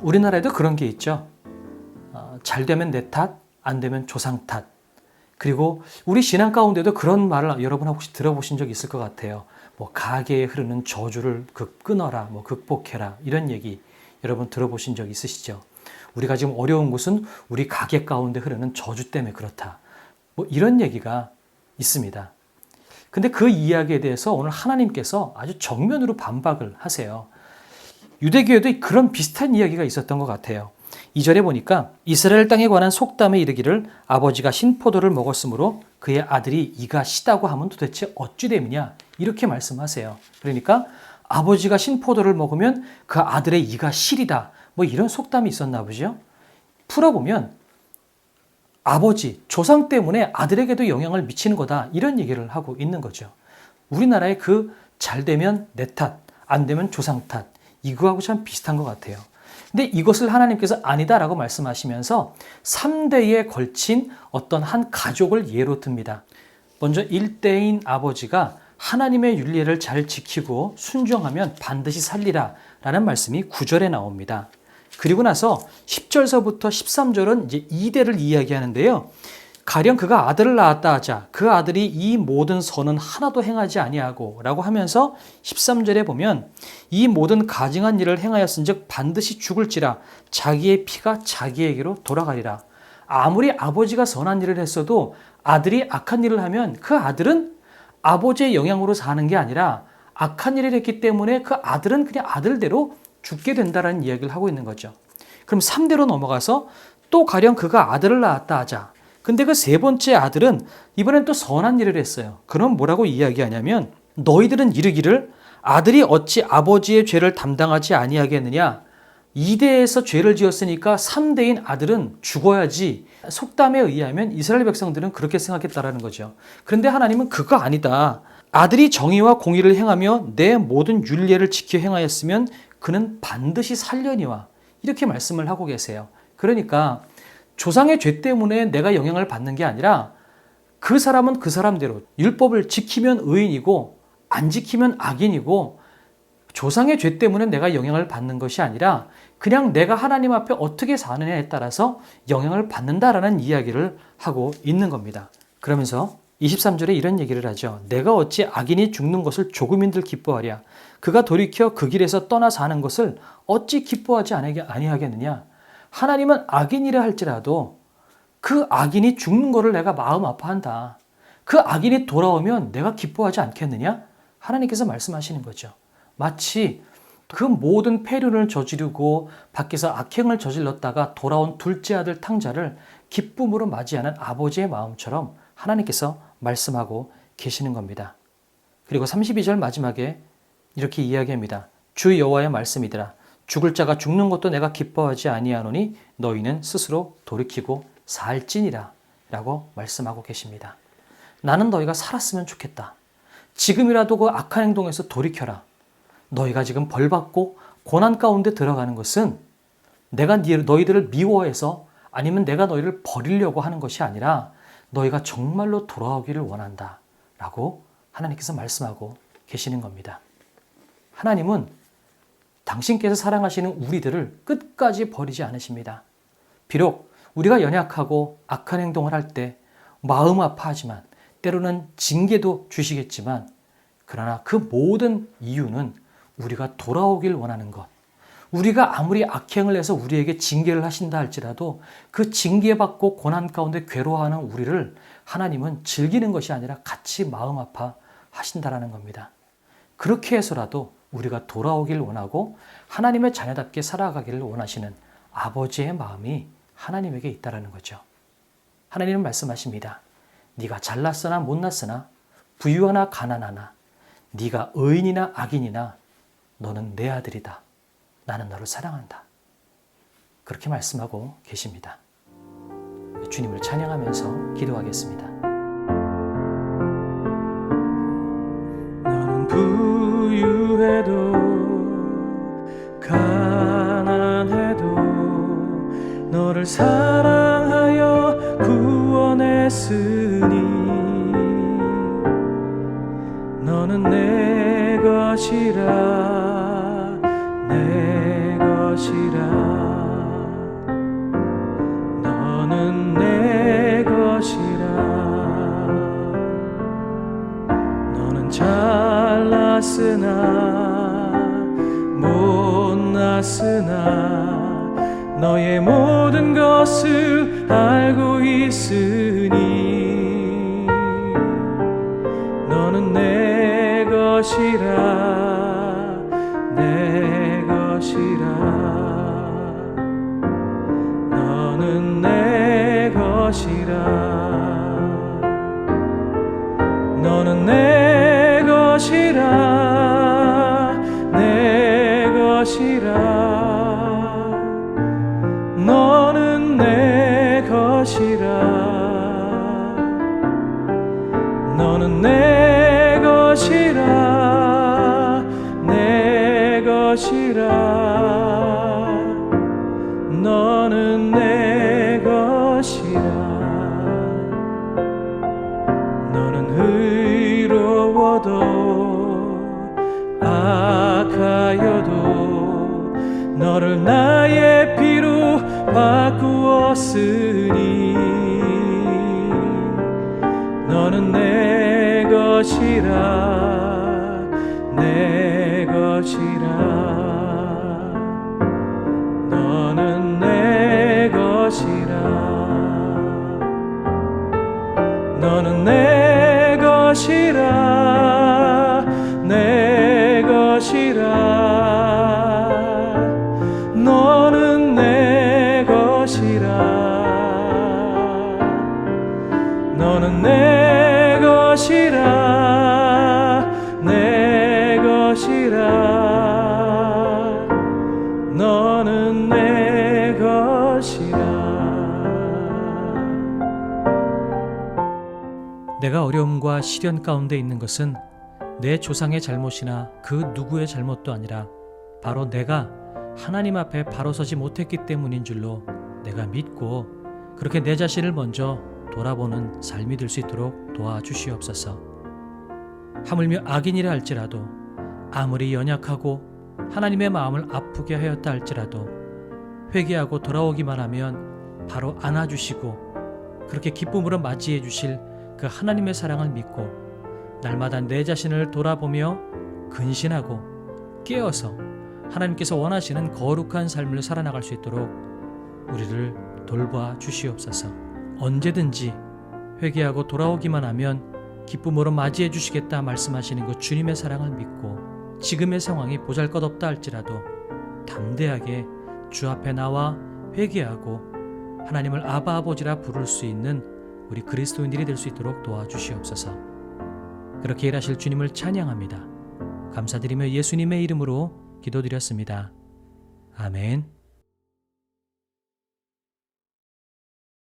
우리나라에도 그런 게 있죠. 잘 되면 내 탓, 안 되면 조상 탓. 그리고 우리 신앙 가운데도 그런 말을 여러분 혹시 들어보신 적 있을 것 같아요. 뭐 가게에 흐르는 저주를 끊어라, 뭐 극복해라, 이런 얘기 여러분 들어보신 적 있으시죠? 우리가 지금 어려운 것은 우리 가게 가운데 흐르는 저주 때문에 그렇다. 뭐 이런 얘기가 있습니다. 근데 그 이야기에 대해서 오늘 하나님께서 아주 정면으로 반박을 하세요. 유대교에도 그런 비슷한 이야기가 있었던 것 같아요. 2절에 보니까 이스라엘 땅에 관한 속담에 이르기를 아버지가 신포도를 먹었으므로 그의 아들이 이가 시다고 하면 도대체 어찌 됨이냐, 이렇게 말씀하세요. 그러니까 아버지가 신포도를 먹으면 그 아들의 이가 시리다, 뭐 이런 속담이 있었나 보죠. 풀어보면 아버지, 조상 때문에 아들에게도 영향을 미치는 거다, 이런 얘기를 하고 있는 거죠. 우리나라의 그 잘 되면 내 탓, 안 되면 조상 탓, 이거하고 참 비슷한 것 같아요. 근데 이것을 하나님께서 아니다라고 말씀하시면서 3대에 걸친 어떤 한 가족을 예로 듭니다. 먼저 1대인 아버지가 하나님의 윤리를 잘 지키고 순종하면 반드시 살리라 라는 말씀이 9절에 나옵니다. 그리고 나서 10절서부터 13절은 이제 2대를 이야기하는데요. 가령 그가 아들을 낳았다 하자 그 아들이 이 모든 선은 하나도 행하지 아니하고 라고 하면서 13절에 보면 이 모든 가증한 일을 행하였은즉 반드시 죽을지라 자기의 피가 자기에게로 돌아가리라. 아무리 아버지가 선한 일을 했어도 아들이 악한 일을 하면 그 아들은 아버지의 영향으로 사는 게 아니라 악한 일을 했기 때문에 그 아들은 그냥 아들대로 죽게 된다는 이야기를 하고 있는 거죠. 그럼 3대로 넘어가서 또 가령 그가 아들을 낳았다 하자. 근데 그 세 번째 아들은 이번엔 또 선한 일을 했어요. 그럼 뭐라고 이야기하냐면 너희들은 이르기를 아들이 어찌 아버지의 죄를 담당하지 아니하겠느냐. 2대에서 죄를 지었으니까 3대인 아들은 죽어야지. 속담에 의하면 이스라엘 백성들은 그렇게 생각했다라는 거죠. 그런데 하나님은 그거 아니다. 아들이 정의와 공의를 행하며 내 모든 율례를 지켜 행하였으면 그는 반드시 살려니와, 이렇게 말씀을 하고 계세요. 그러니까 조상의 죄 때문에 내가 영향을 받는 게 아니라 그 사람은 그 사람대로 율법을 지키면 의인이고 안 지키면 악인이고, 조상의 죄 때문에 내가 영향을 받는 것이 아니라 그냥 내가 하나님 앞에 어떻게 사느냐에 따라서 영향을 받는다라는 이야기를 하고 있는 겁니다. 그러면서 23절에 이런 얘기를 하죠. 내가 어찌 악인이 죽는 것을 조금인들 기뻐하랴. 그가 돌이켜 그 길에서 떠나 사는 것을 어찌 기뻐하지 아니하겠느냐. 하나님은 악인이라 할지라도 그 악인이 죽는 것을 내가 마음 아파한다. 그 악인이 돌아오면 내가 기뻐하지 않겠느냐? 하나님께서 말씀하시는 거죠. 마치 그 모든 폐륜을 저지르고 밖에서 악행을 저질렀다가 돌아온 둘째 아들 탕자를 기쁨으로 맞이하는 아버지의 마음처럼 하나님께서 말씀하고 계시는 겁니다. 그리고 32절 마지막에 이렇게 이야기합니다. 주 여호와의 말씀이더라. 죽을 자가 죽는 것도 내가 기뻐하지 아니하노니 너희는 스스로 돌이키고 살지니라 라고 말씀하고 계십니다. 나는 너희가 살았으면 좋겠다. 지금이라도 그 악한 행동에서 돌이켜라. 너희가 지금 벌받고 고난 가운데 들어가는 것은 내가 너희들을 미워해서 아니면 내가 너희를 버리려고 하는 것이 아니라 너희가 정말로 돌아오기를 원한다 라고 하나님께서 말씀하고 계시는 겁니다. 하나님은 당신께서 사랑하시는 우리들을 끝까지 버리지 않으십니다. 비록 우리가 연약하고 악한 행동을 할 때 마음 아파하지만 때로는 징계도 주시겠지만, 그러나 그 모든 이유는 우리가 돌아오길 원하는 것. 우리가 아무리 악행을 해서 우리에게 징계를 하신다 할지라도 그 징계받고 고난 가운데 괴로워하는 우리를 하나님은 즐기는 것이 아니라 같이 마음 아파 하신다라는 겁니다. 그렇게 해서라도 우리가 돌아오길 원하고 하나님의 자녀답게 살아가기를 원하시는 아버지의 마음이 하나님에게 있다는 거죠. 하나님은 말씀하십니다. 네가 잘났으나 못났으나 부유하나 가난하나 네가 의인이나 악인이나 너는 내 아들이다. 나는 너를 사랑한다. 그렇게 말씀하고 계십니다. 주님을 찬양하면서 기도하겠습니다. 너는 부유해도 가난해도 너를 사랑하여 구원했으니 너는 내 것이라 내 것이라 너는 내 것이라. 너는 잘났으나 못났으나 너의 모든 것을 알고 있으니 너는 내 것이라, 내 것이라. 너는 내 것이라. 너는 내 것이라, 내 것이라. 너는 내 것이라. 너는 내 것이라, 내 것이라. 너는 내 것이라. 너는 의로워도 악하여도 너를 나의 피로 바꾸었으니 너는 내 것이라, 내 것이라. 너는 내 것이라. 너는 내 것이라, 내 것이라. 너는 내 것이라. 너는 내 것이라, 내 것이라. 너는 내 것이라. 내가 어려움과 시련 가운데 있는 것은 내 조상의 잘못이나 그 누구의 잘못도 아니라 바로 내가 하나님 앞에 바로 서지 못했기 때문인 줄로 내가 믿고 그렇게 내 자신을 먼저 돌아보는 삶이 될 수 있도록 도와주시옵소서. 하물며 악인이라 할지라도 아무리 연약하고 하나님의 마음을 아프게 하였다 할지라도 회개하고 돌아오기만 하면 바로 안아주시고 그렇게 기쁨으로 맞이해 주실 그 하나님의 사랑을 믿고 날마다 내 자신을 돌아보며 근신하고 깨어서 하나님께서 원하시는 거룩한 삶을 살아나갈 수 있도록 우리를 돌봐 주시옵소서. 언제든지 회개하고 돌아오기만 하면 기쁨으로 맞이해 주시겠다 말씀하시는 그 주님의 사랑을 믿고 지금의 상황이 보잘것없다 할지라도 담대하게 주 앞에 나와 회개하고 하나님을 아바 아버지라 부를 수 있는 우리 그리스도인들이 될 수 있도록 도와주시옵소서. 그렇게 일하실 주님을 찬양합니다. 감사드리며 예수님의 이름으로 기도드렸습니다. 아멘.